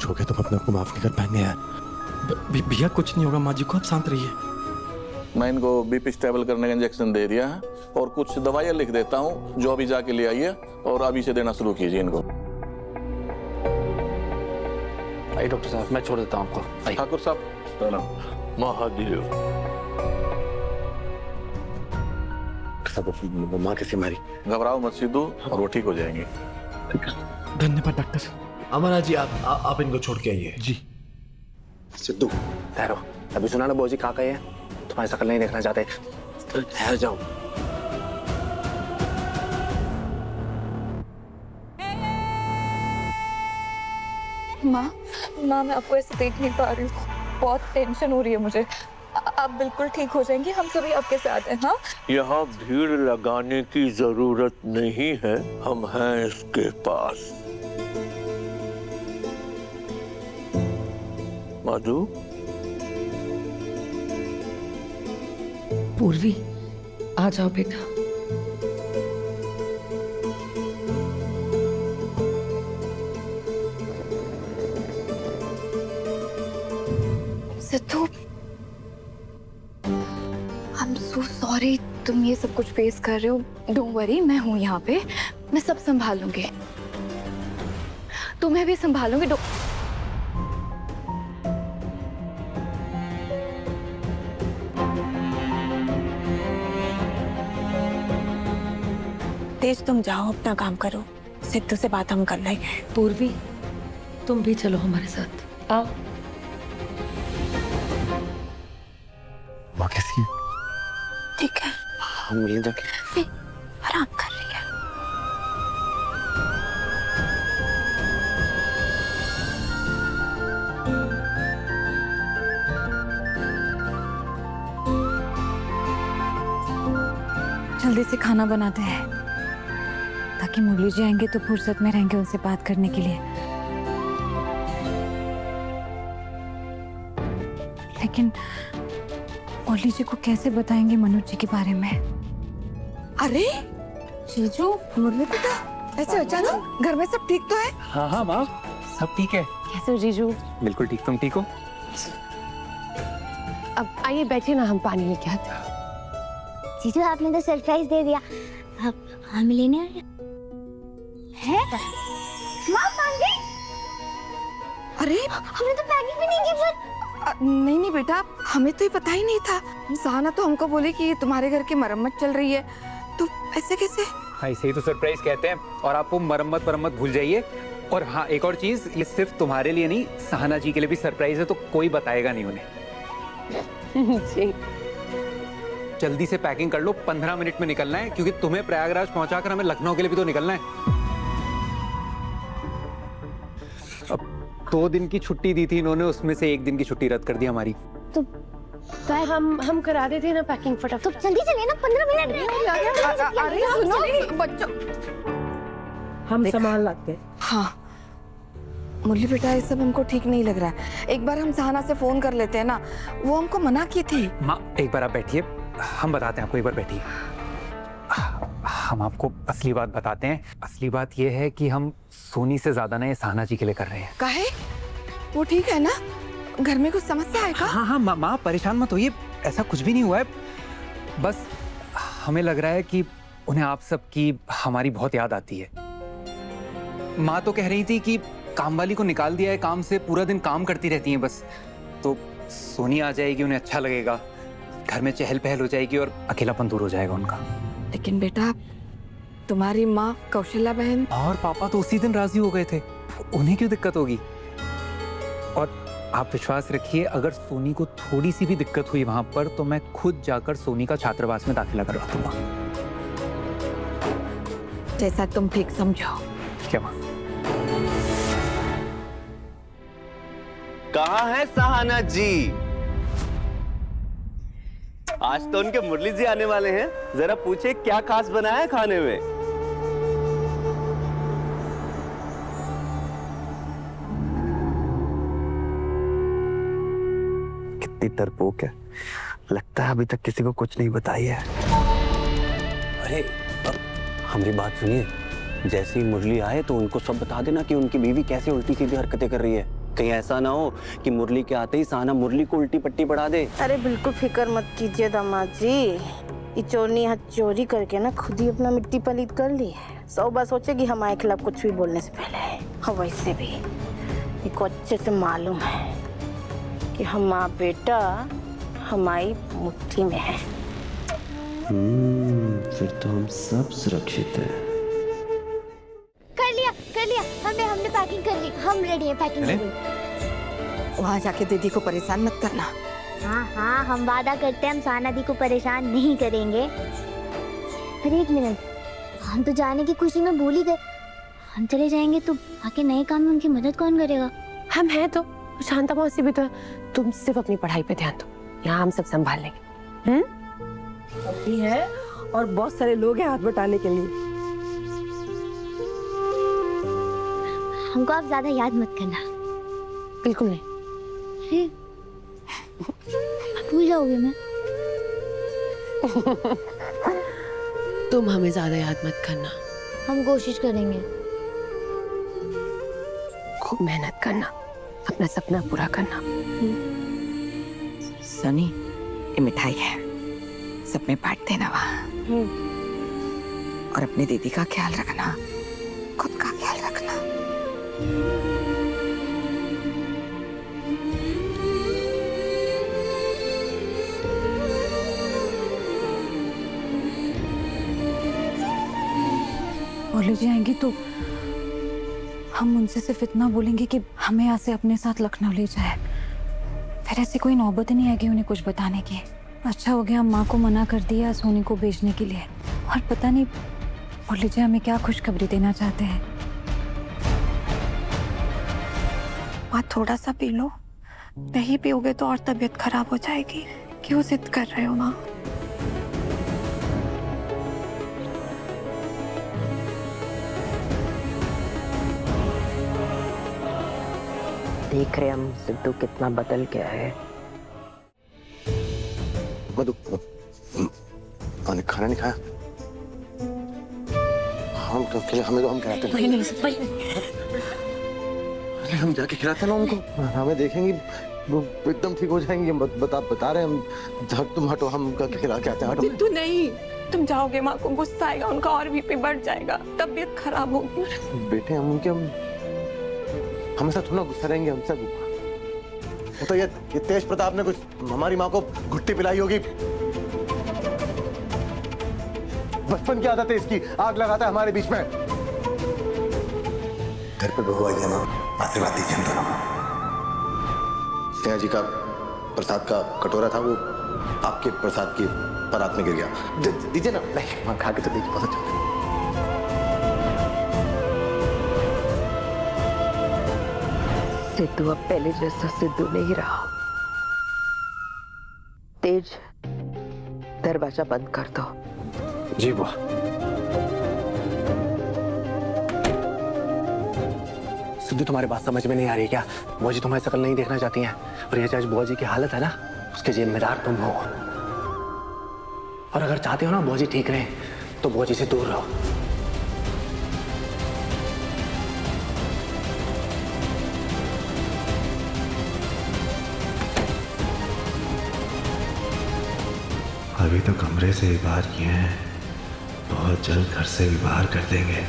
कुछ हो गया तुम अपने आप को माफ नहीं कर पाएंगे यार। भैया कुछ नहीं होगा, माँ जी को आप शांत रहिए। मैं इनको बीपी स्टेबल करने का इंजेक्शन दे दिया है और कुछ दवाइयाँ लिख देता हूँ जो अभी जाके ले आइए और अभी से देना शुरू कीजिए इनको। आइए डॉक्टर साहब, मैं छोड़ देता हूँ आपको। आइए। ठाकुर साहब महादेव। माँ कैसे मारी? घबराओ मत सिद्धू, और वो ठीक हो जाएंगे। धन्यवाद डॉक्टर। अमरा जी आप इनको छोड़ के आइए। जी। सिद्धू ठहरो, अभी सुना ना बोजी कहाँ गए हैं? तुम्हारी शक्ल नहीं देखना चाहते। ठहर जाओ। माँ मैं आपको ऐसे देख नहीं पा रही हूँ, बहुत टेंशन हो रही है मुझे। आप बिल्कुल ठीक हो जाएंगे, हम सभी आपके साथ हैं। हाँ, यहाँ भीड़ लगाने की जरूरत नहीं है, हम हैं इसके पास। मधु, पूर्वी आ जाओ बेटा। Sidhu, I am so sorry तुम ये सब कुछ फेस कर रहे हो। डोंट वरी, मैं हूँ यहाँ पे, मैं सब संभालूंगी, तुम्हें भी संभालूंगी। तेज तुम जाओ, अपना काम करो, सिद्धू से बात हम कर लेंगे। पूर्वी तुम भी चलो हमारे साथ, आओ। माँ कैसी है? ठीक है, हम मिल जाके आराम कर रही है। जल्दी से खाना बनाते हैं ताकि मुरली जी आएंगे तो फुर्सत में रहेंगे उनसे बात करने के लिए। लेकिन मुरली जी को कैसे बताएंगे मनोज जी के बारे में? अरे जीजू, मुरली बेटा ऐसे अचानक, घर में सब ठीक तो है? हाँ हाँ माँ, सब ठीक है। कैसे हो जीजू? बिल्कुल ठीक, तुम ठीक हो? अब आइए बैठिए ना, हम पानी लेके आते हैं। जीजू आपने तो सरप्राइज दे दिया, अब हम लेने आए हैं। माँ पानी? अरे हमने तो पैकिंग भी नहीं की। पर नहीं बेटा, हमें तो ये पता ही नहीं था। सहाना तो हमको बोले कि ये तुम्हारे घर की मरम्मत चल रही है, तो ऐसे कैसे? हाँ, इसे ही तो सरप्राइज कहते हैं। और आप वो मरम्मत भूल जाइए। और हाँ, एक और चीज, ये सिर्फ तुम्हारे लिए नहीं, सहाना जी के लिए भी सरप्राइज है, तो कोई बताएगा नहीं उन्हें। जी। जल्दी से पैकिंग कर लो, 15 मिनट में निकलना है, क्योंकि तुम्हें प्रयागराज पहुंचाकर हमें लखनऊ के लिए भी तो निकलना है। अब 2 दिन की छुट्टी दी थी इन्होंने, उसमें से 1 दिन की छुट्टी रद्द कर दी हमारी। तो हम करा देते हैं ना पैकिंग फटाफट। तो जल्दी चलिए ना, 15 मिनट में। अरे सुनो बच्चों, हम संभाल लाते हैं। हाँ मुरली बेटा, ये सब हमको ठीक नहीं लग रहा है। एक बार हम सहाना से फोन कर लेते हैं ना, वो हमको मना की थी। माँ एक बार आप बैठिए, हम बताते हैं आपको, एक बार बैठिए। हम आपको असली बात बताते हैं। असली बात यह है कि हम सोनी से ज्यादा ना ये सहाना जी के लिए कर रहे हैं। काहे? वो ठीक है ना? घर में कुछ समस्या है क्या? हाँ माँ परेशान मत होइए, ऐसा कुछ भी नहीं हुआ है। बस हमें लग रहा है कि उन्हें आप सबकी हमारी बहुत याद आती है। माँ तो कह रही थी कि कामवाली को निकाल दिया है काम से, पूरा दिन काम करती रहती हैं बस। तो सोनी आ जाएगी, उन्हें अच्छा लगेगा, घर में चहल पहल हो जाएगी और अकेलापन दूर हो जाएगा उनका। लेकिन बेटा, तुम्हारी माँ कौशल्या बहन और पापा तो उसी दिन राजी हो गए थे, उन्हें क्यों दिक्कत होगी? और आप विश्वास रखिए, अगर सोनी को थोड़ी सी भी दिक्कत हुई वहां पर, तो मैं खुद जाकर सोनी का छात्रावास में दाखिला करवा दूंगा। जैसा तुम ठीक समझो। क्या माँ? कहाँ है सहाना जी? आज तो उनके मुरली जी आने वाले हैं, जरा पूछे क्या खास बनाया है खाने में। कितनी डरपोक है, लगता है अभी तक किसी को कुछ नहीं बताई है। अरे हमारी बात सुनिए, जैसे ही मुरली आए तो उनको सब बता देना कि उनकी बीवी कैसे उल्टी सीधी हरकतें कर रही है। कहीं ऐसा ना हो कि मुरली के आते ही साना मुरली को उल्टी पट्टी पढ़ा दे। अरे बिल्कुल फिक्र मत कीजिए दामाद जी, ये चोरनी यहाँ चोरी करके ना खुद ही अपना मिट्टी पलीत कर ली है। 100 बार सोचेगी हमारे खिलाफ कुछ भी बोलने से पहले। और वैसे भी इनको अच्छे से मालूम है कि हमारा बेटा हमारी मुट्ठी में है। फिर तो हम सब सुरक्षित हैं। कर लिया, हमने पैकिंग कर ली, हम रेडी है पैकिंग के लिए। वहाँ जाके दीदी को परेशान मत करना। हाँ, हम वादा करते हैं हम साना दी को परेशान नहीं करेंगे। अरे एक मिनट, हम तो जाने की खुशी में भूल ही गए। हम चले जाएंगे तो आके नए काम में उनकी मदद कौन करेगा? हम हैं तो, शांता मौसी भी तो। तुम सिर्फ अपनी पढ़ाई पे ध्यान दो, यहाँ हम सब संभाल लेंगे। अभी है और बहुत सारे लोग हैं हाथ बटाने के लिए। हमको आप ज्यादा याद मत करना। बिल्कुल नहीं। भूल जाओगे मैं। तुम हमें ज्यादा याद मत करना। हम कोशिश करेंगे। खूब मेहनत करना, अपना सपना पूरा करना। सनी, ये मिठाई है, सब में बांट देना वहाँ। और अपनी दीदी का ख्याल रखना, खुद का ख्याल रखना। बोले जी आएंगी तो हम उनसे सिर्फ इतना बोलेंगे कि हमें यहाँ से अपने साथ लखनऊ ले जाए। फिर ऐसी कोई नौबत नहीं आएगी उन्हें कुछ बताने की। अच्छा हो गया हम माँ को मना कर दिया सोनी को भेजने के लिए। और पता नहीं बोले जी हमें क्या खुशखबरी देना चाहते हैं। माँ थोड़ा सा पी लो, नहीं पियोगे तो और तबीयत खराब हो जाएगी। क्यों जिद कर रहे हो माँ? देख रहे हम सिद्धू कितना बदल गया है। मधु, खाना नहीं खाया? हम तो हमें तो हम खिलाते हैं। अरे हम जाके खिलाते ना उनको, हमें देखेंगी वो एकदम ठीक हो जाएंगी। हम बता रहे हैं हम। तुम हटो, हम उनका खिला के आते हैं। हटो। तू नहीं, तुम जाओगे माँ को गुस्सा आएगा, उनका और बीपी बढ़ जाएगा, तबीयत खराब होगी। बेटे हम उनके हमेशा थोड़ा गुस्सा रहेंगे हमसे। वो तो ये तेज प्रताप ने कुछ हमारी माँ को घुट्टी पिलाई होगी। बचपन की आदत है इसकी, आग लगाता है हमारे बीच में। घर पे बहू आई है ना, आशीर्वाद दीजिए हम दोनों। स्नेहा जी का प्रसाद का कटोरा था, वो आपके प्रसाद की परात में गिर गया। दीजिए ना। नहीं, वहां खा के तो देखिए, बहुत अच्छा। सिद्धू अब पहले जैसा सिद्धू नहीं रहा। तेज, दरवाजा बंद कर दो। जी बुआ। सिद्धू तुम्हारी बात समझ में नहीं आ रही क्या? बुआ जी तुम्हारी शकल नहीं देखना चाहती हैं। और ये आज बुआ जी की हालत है ना, उसके जिम्मेदार तुम हो। और अगर चाहते हो ना बुआ जी ठीक रहे, तो बुआ जी से दूर रहो। अभी तो कमरे से ही बाहर किए हैं, बहुत जल्द घर से भी बाहर कर देंगे।